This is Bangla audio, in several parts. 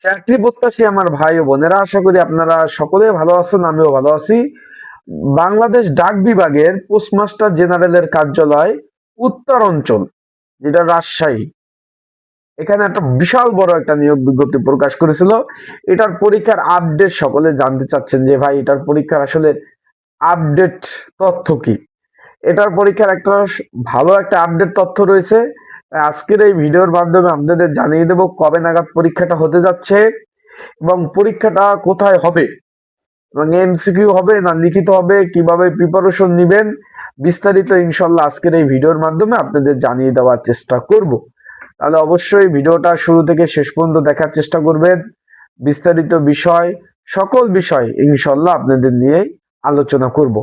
চাকরি প্রত্যাশী আমার ভাই ও বোনেরা, আশা করি আপনারা সকলে ভালো আছেন, আমিও ভালো আছি। বাংলাদেশ ডাক বিভাগের পোস্টমাস্টার জেনারেলের কার্যালয় উত্তর অঞ্চল, যেটা রাজশাহী, এখানে একটা বিশাল বড় একটা নিয়োগ বিজ্ঞপ্তি প্রকাশ করেছিল। এটার পরীক্ষার আপডেট সকলে জানতে চাচ্ছেন যে ভাই এটার পরীক্ষার আসলে আপডেট তথ্য কি। এটার পরীক্ষার একটা ভালো একটা আপডেট তথ্য রয়েছে। আজকের এই ভিডিওর মাধ্যমে আপনাদের জানিয়ে দেব কবে নাগাদ পরীক্ষাটা হতে যাচ্ছে এবং পরীক্ষাটা কোথায় হবে এবং এমসিকিউ হবে না লিখিত হবে, কিভাবে প্রিপারেশন নেবেন, বিস্তারিত ইনশাল্লাহ আজকের এই ভিডিওর মাধ্যমে আপনাদের জানিয়ে দেওয়ার চেষ্টা করব। তাহলে অবশ্যই ভিডিওটা শুরু থেকে শেষ পর্যন্ত দেখার চেষ্টা করবেন। বিস্তারিত বিষয়, সকল বিষয় ইনশাল্লাহ আপনাদের নিয়েই আলোচনা করব।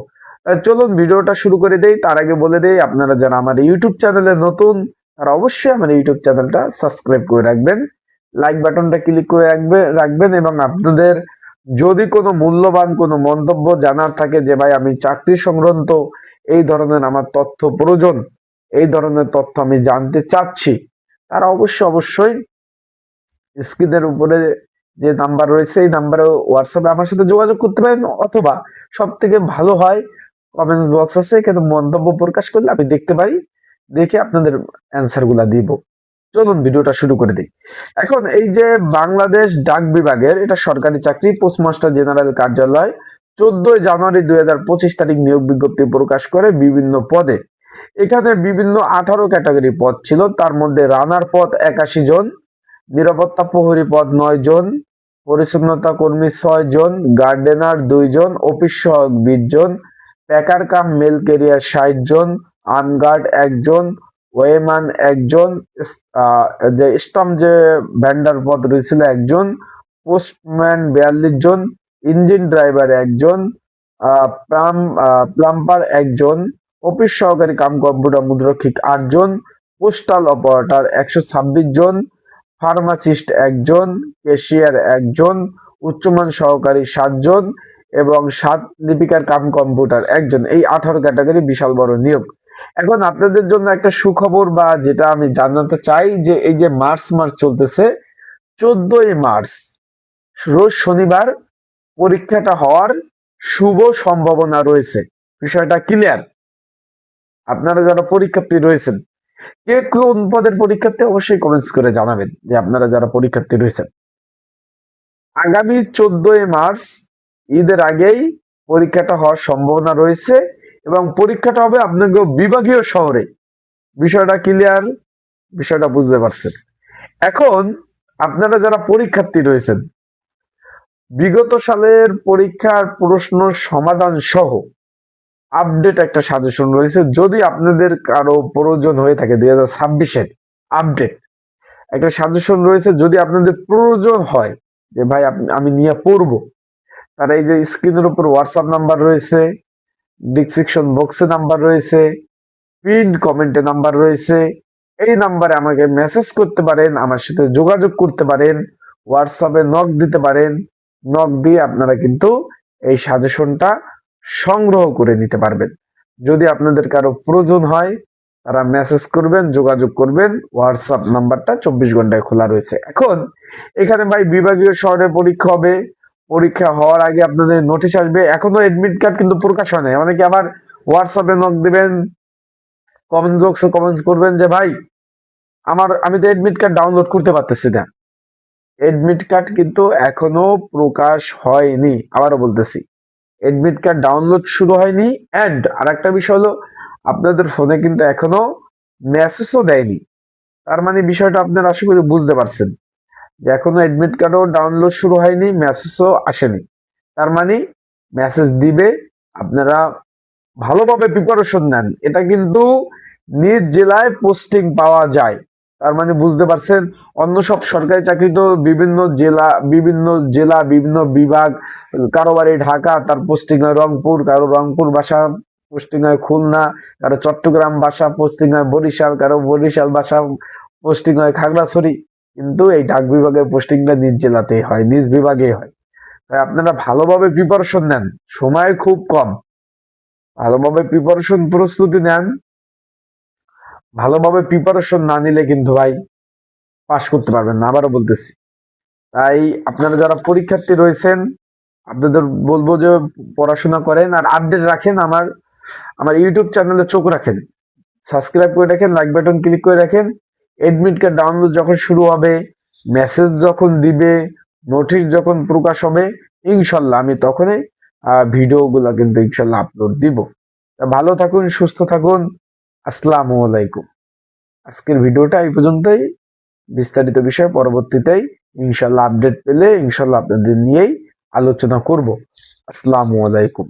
চলুন ভিডিওটা শুরু করে দেই। তার আগে বলে দেই, আপনারা যারা আমার ইউটিউব চ্যানেলে নতুন তারা অবশ্যই আমার ইউটিউব চ্যানেলটা সাবস্ক্রাইব করে রাখবেন, লাইক বাটনটা ক্লিক করে রাখবেন এবং আপনাদের যদি কোনো মূল্যবান কোনো মন্তব্য জানার থাকে যে ভাই আমি চাকরি সংক্রান্ত এই ধরনের আমার তথ্য প্রয়োজন, এই ধরনের তথ্য আমি জানতে চাচ্ছি, তারা অবশ্যই স্ক্রিনের উপরে যে নাম্বার রয়েছে এই নাম্বারে হোয়াটসঅ্যাপে আমার সাথে যোগাযোগ করতে পারেন, অথবা সব থেকে ভালো হয় কমেন্টস বক্স আছে, এখানে মন্তব্য প্রকাশ করলে আমি দেখতে পারি, দেখে আপনাদের অ্যান্সার গুলা দিব। চলুন ভিডিওটা শুরু করে দিই। এখন এই যে বাংলাদেশ ডাক বিভাগের এটা সরকারি চাকরি, পোস্টমাস্টার জেনারেল কার্যালয় 14 জানুয়ারি 2025 তারিখ নিয়োগ বিজ্ঞপ্তি প্রকাশ করে বিভিন্ন পদে। এখানে বিভিন্ন 18 ক্যাটাগরি পদ ছিল, তার মধ্যে রানার পদ 81 জন, নিরাপত্তা প্রহরী পদ 9 জন, পরিচ্ছন্নতা কর্মী 6 জন, গার্ডেনার 2 জন, অফিস সহায়ক 20 জন, প্যাকার কাম মেল ক্যারিয়ার 60 জন, আনগার্ড 1 জন, ওয়েমান 1 জন, যে স্টাম্প যে ভ্যান্ডার পদ রয়েছিল 1 জন, পোস্টম্যান 42 জন, ইঞ্জিন ড্রাইভার 1 জন, প্লাম্বার 1 জন, অফিস সহকারী কাম কম্পিউটার মুদ্রক্ষিক 8 জন, পোস্টাল অপারেটর 126 জন, ফার্মাসিস্ট 1 জন, ক্যাশিয়ার 1 জন, উচ্চমান সহকারী 7 জন এবং 7 লিপিকার কাম কম্পিউটার 1 জন। এই 18 ক্যাটাগরি বিশাল বড় নিয়োগ। এখন আপনাদের জন্য একটা সুখবর বা যেটা আমি জানাতে চাই যে এই যে মার্চ মাস চলতেছে, 14 মার্চ রোজ শনিবার পরীক্ষাটা হওয়ার শুভ সম্ভাবনা রয়েছে। বিষয়টা ক্লিয়ার? আপনারা যারা পরীক্ষার্থী রয়েছেন, কে কোন পদের পরীক্ষার্থী অবশ্যই কমেন্টস করে জানাবেন যে আপনারা যারা পরীক্ষার্থী রয়েছেন। আগামী 14 মার্চ ঈদের আগেই পরীক্ষাটা হওয়ার সম্ভাবনা রয়েছে এবং পরীক্ষাটা হবে আপনাকে বিভাগীয় শহরে। বিষয়টা ক্লিয়ার? বিষয়টা বুঝতে পারছেন? এখন আপনারা যারা পরীক্ষার্থী রয়েছেন, বিগত সালের পরীক্ষার প্রশ্ন সমাধান সহ আপডেট একটা সাজেশন রয়েছে, যদি আপনাদের কারো প্রয়োজন হয়ে থাকে 2026-এর আপডেট একটা সাজেশন রয়েছে, যদি আপনাদের প্রয়োজন হয় যে ভাই আমি নিয়ে পড়বো, তারা এই যে স্ক্রিনের উপর হোয়াটসঅ্যাপ নাম্বার রয়েছে, ডিসক্রিপশন বক্সে নাম্বার রয়েছে, পিন কমেন্টে নাম্বার রয়েছে, এই নাম্বারে আমাকে মেসেজ করতে পারেন, আমার সাথে যোগাযোগ করতে পারেন, হোয়াটসঅ্যাপে নক দিতে পারেন। নক দিয়ে আপনারা কিন্তু এই সাজেশনটা সংগ্রহ করে নিতে পারবেন। যদি আপনাদের কারো প্রয়োজন হয় তারা মেসেজ করবেন, যোগাযোগ করবেন, হোয়াটসঅ্যাপ নাম্বারটা 24 ঘন্টায় খোলা রয়েছে। এখন এখানে ভাই বিভাগীয় শহরে পরীক্ষা হবে, পরীক্ষা হওয়ার আগে আপনাদের নোটিশ আসবে। এখনো এডমিট কার্ড কিন্তু প্রকাশ হয় নাই। অনেকে আবার হোয়াটসঅ্যাপে নক দিবেন, কমেন্ট বক্সে কমেন্টস করবেন যে ভাই আমি তো এডমিট কার্ড ডাউনলোড করতে পারতেছি না। এডমিট কার্ড কিন্তু এখনো প্রকাশ হয়নি, আবারও বলতেছি এডমিট কার্ড ডাউনলোড শুরু হয়নি। অ্যান্ড আর একটা বিষয় হলো, আপনাদের ফোনে কিন্তু এখনো মেসেজও দেয়নি। তার মানে বিষয়টা আপনারা আশা করি বুঝতে পারছেন যে এখনো এডমিট কার্ডও ডাউনলোড শুরু হয়নি, মেসেজও আসেনি। তার মানে মেসেজ দিবে, আপনারা ভালোভাবে প্রিপারেশন নেন। এটা কিন্তু নিজ জেলায় পোস্টিং পাওয়া যায়। তার মানে বুঝতে পারছেন, অন্য সব সরকারি চাকরি তো বিভিন্ন জেলা বিভিন্ন বিভাগ, কারো বাড়ি ঢাকা, তার পোস্টিং হয় রংপুর, কারো রংপুর বাসা পোস্টিং হয় খুলনা, কারো চট্টগ্রাম বাসা পোস্টিং হয় বরিশাল, কারো বরিশাল বাসা পোস্টিং হয় খাগড়াছড়ি। কিন্তু এই ডাক বিভাগের পোস্টিংটা নিজ জেলাতেই হয়, নিজ বিভাগে হয়। তাই আপনারা ভালোভাবে প্রিপারেশন নেন, সময় খুব কম। ভালোভাবে প্রিপারেশন প্রস্তুতি নেন। ভালোভাবে প্রিপারেশন না নিলে কিন্তু ভাই পাস করতে পারবেন না, আবারও বলতেছি। তাই আপনারা যারা পরীক্ষার্থী রয়েছেন আপনাদের বলবো যে পড়াশোনা করেন আর আপডেট রাখেন, আমার ইউটিউব চ্যানেলে চোখ রাখেন, সাবস্ক্রাইব করে রাখেন, লাইক বাটন ক্লিক করে রাখেন। এডমিট কার্ড ডাউনলোড যখন শুরু হবে, মেসেজ যখন দিবে, নোটিশ যখন প্রকাশ হবে, ইনশাল্লাহ আমি তখনই ভিডিওগুলো কিন্তু ইনশাল্লাহ আপলোড দিব। ভালো থাকুন, সুস্থ থাকুন। আসসালামু আলাইকুম। আজকের ভিডিওটা এই পর্যন্তই। বিস্তারিত বিষয় পরবর্তীতেই ইনশাল্লাহ আপডেট পেলে ইনশাল্লাহ আপনাদের নিয়েই আলোচনা করব। আসসালামু আলাইকুম।